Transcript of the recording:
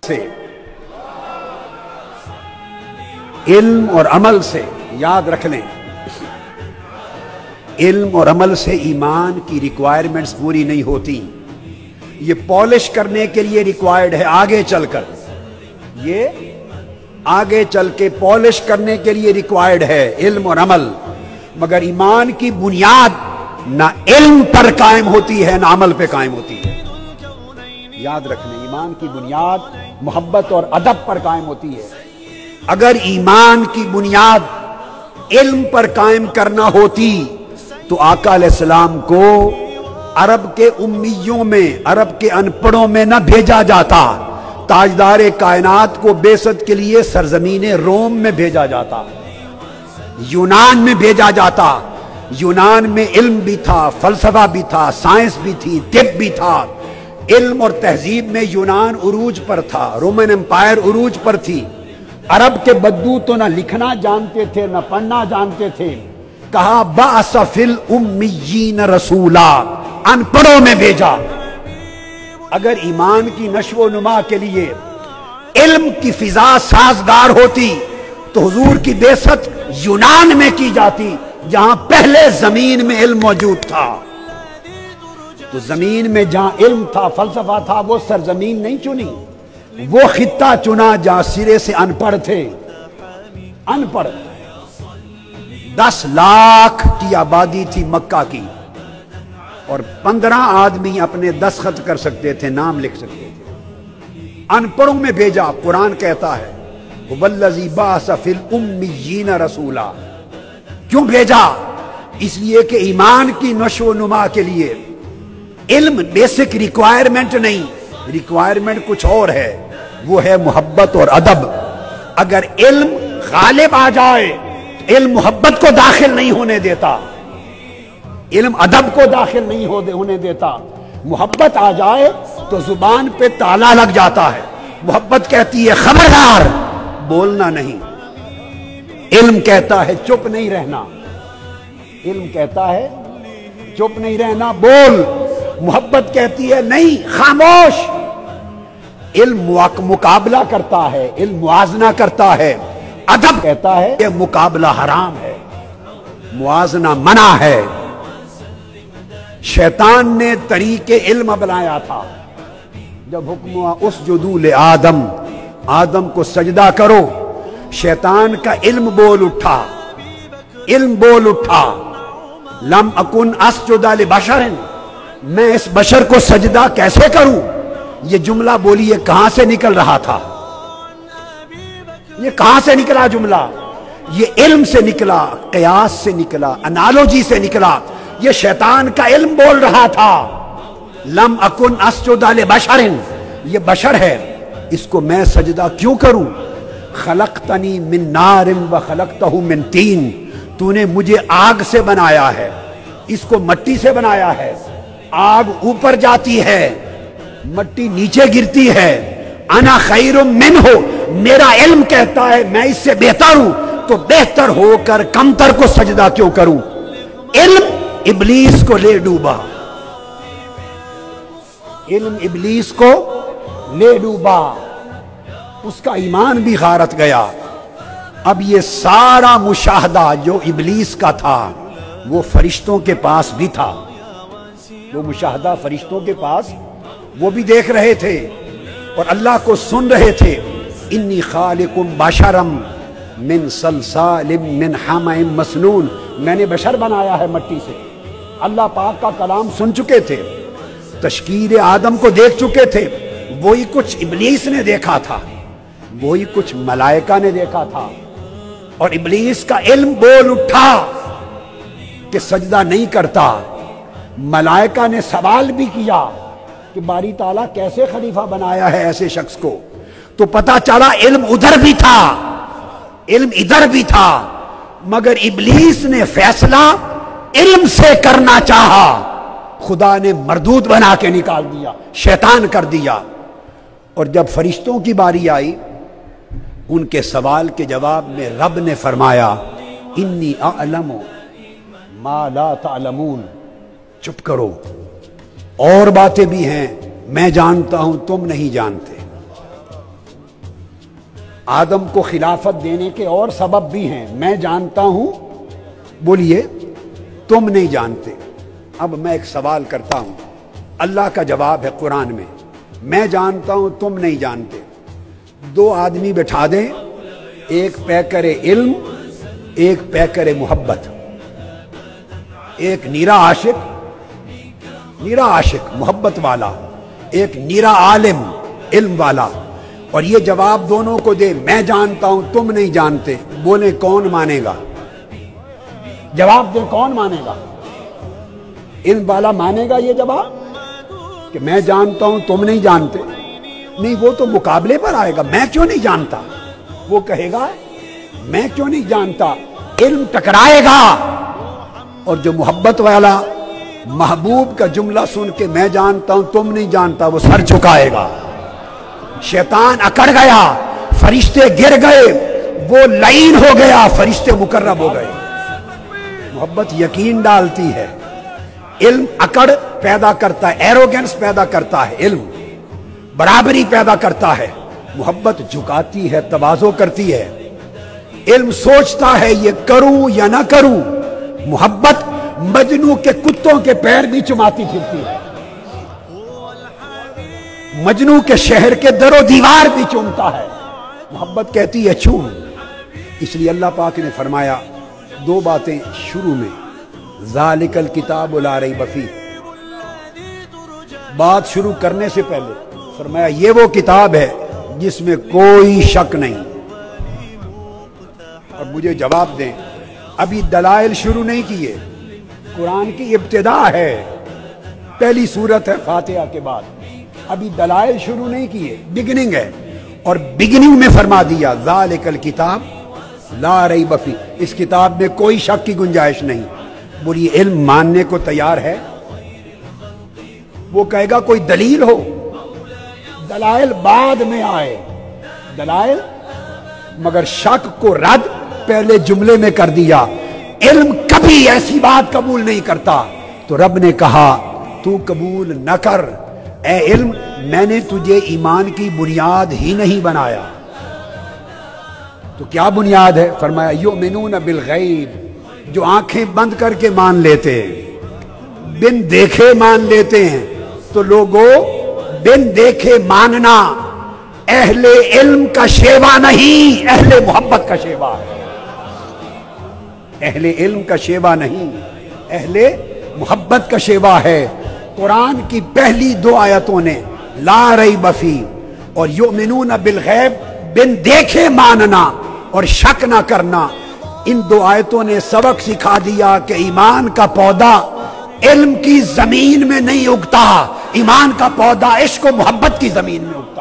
سے، علم اور عمل سے، یاد رکھ لیں، علم اور عمل سے ایمان کی ریکوائرمنٹس پوری نہیں ہوتی. یہ پالش کرنے کے لیے ریکوائرڈ ہے آگے چل کر، یہ آگے چل کے پالش کرنے کے لیے ریکوائرڈ ہے علم اور عمل، مگر ایمان کی بنیاد نہ علم پر قائم ہوتی ہے نہ عمل پہ قائم ہوتی ہے. یاد رکھنا، ایمان کی بنیاد محبت اور ادب پر قائم ہوتی ہے. اگر ایمان کی بنیاد علم پر قائم کرنا ہوتی تو آقا علیہ السلام کو عرب کے امیوں میں، عرب کے ان پڑھوں میں نہ بھیجا جاتا، تاجدار کائنات کو بعثت کے لیے سرزمین روم میں بھیجا جاتا، یونان میں بھیجا جاتا. یونان میں علم بھی تھا، فلسفہ بھی تھا، سائنس بھی تھی، طب بھی تھا. علم اور تہذیب میں یونان عروج پر تھا، رومن امپائر عروج پر تھی. عرب کے بدو تو نہ لکھنا جانتے تھے نہ پڑھنا جانتے تھے. کہا بعث فی الامیین رسولا، ان پڑھوں میں بھیجا. اگر ایمان کی نشو و نما کے لیے علم کی فضا سازگار ہوتی تو حضور کی بعثت یونان میں کی جاتی جہاں پہلے زمین میں علم موجود تھا. تو زمین میں جہاں علم تھا، فلسفہ تھا، وہ سرزمین نہیں چنی، وہ خطہ چنا جہاں سرے سے ان پڑھ تھے. ان پڑھ 10 لاکھ کی آبادی تھی مکہ کی، اور 15 آدمی اپنے دستخط کر سکتے تھے، نام لکھ سکتے تھے. ان پڑھوں میں بھیجا. قرآن کہتا ہے وَالَّذِي بَعَثَ فِي الْأُمِّيِّينَ رَسُولًا. کیوں بھیجا؟ اس لیے کہ ایمان کی نشو و نما کے لیے علم بیسک ریکوائرمنٹ نہیں، ریکوائرمنٹ کچھ اور ہے، وہ ہے محبت اور ادب. اگر علم غالب آ جائے، علم محبت کو داخل نہیں ہونے دیتا، علم ادب کو داخل نہیں ہونے دیتا. محبت آ جائے تو زبان پہ تالا لگ جاتا ہے. محبت کہتی ہے خبردار، بولنا نہیں. علم کہتا ہے چپ نہیں رہنا، علم کہتا ہے چپ نہیں رہنا، بول. محبت کہتی ہے نہیں، خاموش. علم مقابلہ کرتا ہے، علم موازنہ کرتا ہے. ادب کہتا ہے کہ مقابلہ حرام ہے، موازنہ منع ہے. شیطان نے طریق علم بنایا تھا. جب حکم ہوا اسجدوا لآدم، آدم کو سجدہ کرو، شیطان کا علم بول اٹھا، علم بول اٹھا. لم اکن اسجد لبشر، میں اس بشر کو سجدہ کیسے کروں؟ یہ جملہ بولیے کہاں سے نکل رہا تھا؟ یہ کہاں سے نکلا جملہ؟ یہ علم سے نکلا، قیاس سے نکلا، انالوجی سے نکلا. یہ شیطان کا علم بول رہا تھا. لم اکن اسجد لبشر، یہ بشر ہے، اس کو میں سجدہ کیوں کروں؟ خلقتنی من نار وخلقتہ من طین، تو نے مجھے آگ سے بنایا ہے، اس کو مٹی سے بنایا ہے. آگ اوپر جاتی ہے، مٹی نیچے گرتی ہے. انا خیر منہ، میرا علم کہتا ہے میں اس سے بہتر ہوں، تو بہتر ہو کر کمتر کو سجدہ کیوں کروں؟ علم ابلیس کو لے ڈوبا، علم ابلیس کو لے ڈوبا، اس کا ایمان بھی غارت گیا. اب یہ سارا مشاہدہ جو ابلیس کا تھا وہ فرشتوں کے پاس بھی تھا. وہ مشاہدہ فرشتوں کے پاس، وہ بھی دیکھ رہے تھے اور اللہ کو سن رہے تھے. انی خالق بشرم من صلصال من حمأ مسنون، میں نے بشر بنایا ہے مٹی سے. اللہ پاک کا کلام سن چکے تھے، تشکیل آدم کو دیکھ چکے تھے. وہی کچھ ابلیس نے دیکھا تھا، وہی کچھ ملائکہ نے دیکھا تھا. اور ابلیس کا علم بول اٹھا کہ سجدہ نہیں کرتا. ملائکہ نے سوال بھی کیا کہ باری تعالیٰ کیسے خلیفہ بنایا ہے ایسے شخص کو؟ تو پتا چلا علم ادھر بھی تھا، علم ادھر بھی تھا، مگر ابلیس نے فیصلہ علم سے کرنا چاہا، خدا نے مردود بنا کے نکال دیا، شیطان کر دیا. اور جب فرشتوں کی باری آئی، ان کے سوال کے جواب میں رب نے فرمایا انی اعلم ما لا تعلمون، چپ کرو، اور باتیں بھی ہیں میں جانتا ہوں تم نہیں جانتے. آدم کو خلافت دینے کے اور سبب بھی ہیں. میں جانتا ہوں، بولیے تم نہیں جانتے. اب میں ایک سوال کرتا ہوں، اللہ کا جواب ہے قرآن میں جانتا ہوں تم نہیں جانتے. دو آدمی بٹھا دیں، ایک پیکر علم، ایک پیکر محبت. ایک نیرا عاشق محبت والا، ایک نیرا عالم علم والا، اور یہ جواب دونوں کو دے میں جانتا ہوں تم نہیں جانتے. بولے کون مانے گا؟ جواب دے کون مانے گا؟ علم والا مانے گا یہ جواب کہ میں جانتا ہوں تم نہیں جانتے؟ نہیں، وہ تو مقابلے پر آئے گا. میں کیوں نہیں جانتا؟ وہ کہے گا میں کیوں نہیں جانتا. علم ٹکرائے گا، اور جو محبت والا محبوب کا جملہ سن کے میں جانتا ہوں تم نہیں جانتا، وہ سر جھکائے گا. شیطان اکڑ گیا، فرشتے گر گئے، وہ لعین ہو گیا، فرشتے مقرب ہو گئے. محبت یقین ڈالتی ہے، علم اکڑ پیدا کرتا ہے، ایروگنس پیدا کرتا ہے، علم برابری پیدا کرتا ہے. محبت جھکاتی ہے، تواضع کرتی ہے. علم سوچتا ہے یہ کروں یا نہ کروں. محبت مجنو کے کتوں کے پیر بھی چماتی پھرتی ہے، مجنو کے شہر کے در و دیوار بھی چومتا ہے. محبت کہتی ہے چوم. اس لیے اللہ پاک نے فرمایا دو باتیں شروع میں، ذالک الکتاب لا ریب فیہ. بات شروع کرنے سے پہلے فرمایا یہ وہ کتاب ہے جس میں کوئی شک نہیں. اور مجھے جواب دیں، ابھی دلائل شروع نہیں کیے، قرآن کی ابتدا ہے، پہلی سورت ہے فاتحہ کے بعد. ابھی دلائل شروع نہیں کیے، بگننگ ہے. اور بگننگ میں فرما دیا ذالک الکتاب لا ریب فیہ، اس کتاب میں کوئی شک کی گنجائش نہیں. بولیے علم ماننے کو تیار ہے؟ وہ کہے گا کوئی دلیل ہو. دلائل بعد میں آئے، دلائل، مگر شک کو رد پہلے جملے میں کر دیا. علم کبھی ایسی بات قبول نہیں کرتا. تو رب نے کہا تو قبول نہ کر اے علم، میں نے تجھے ایمان کی بنیاد ہی نہیں بنایا. تو کیا بنیاد ہے؟ فرمایا یؤمنون بالغیب، جو آنکھیں بند کر کے مان لیتے ہیں، بن دیکھے مان لیتے ہیں. تو لوگوں، بن دیکھے ماننا اہل علم کا شیوا نہیں، اہل محبت کا شیوا ہے. اہل علم کا شیوا نہیں، اہل محبت کا شیوا ہے. قرآن کی پہلی دو آیتوں نے لا ریب فیہ اور یؤمنون بالغیب، بن دیکھے ماننا اور شک نہ کرنا، ان دو آیتوں نے سبق سکھا دیا کہ ایمان کا پودا علم کی زمین میں نہیں اگتا، ایمان کا پودا عشق و محبت کی زمین میں اگتا.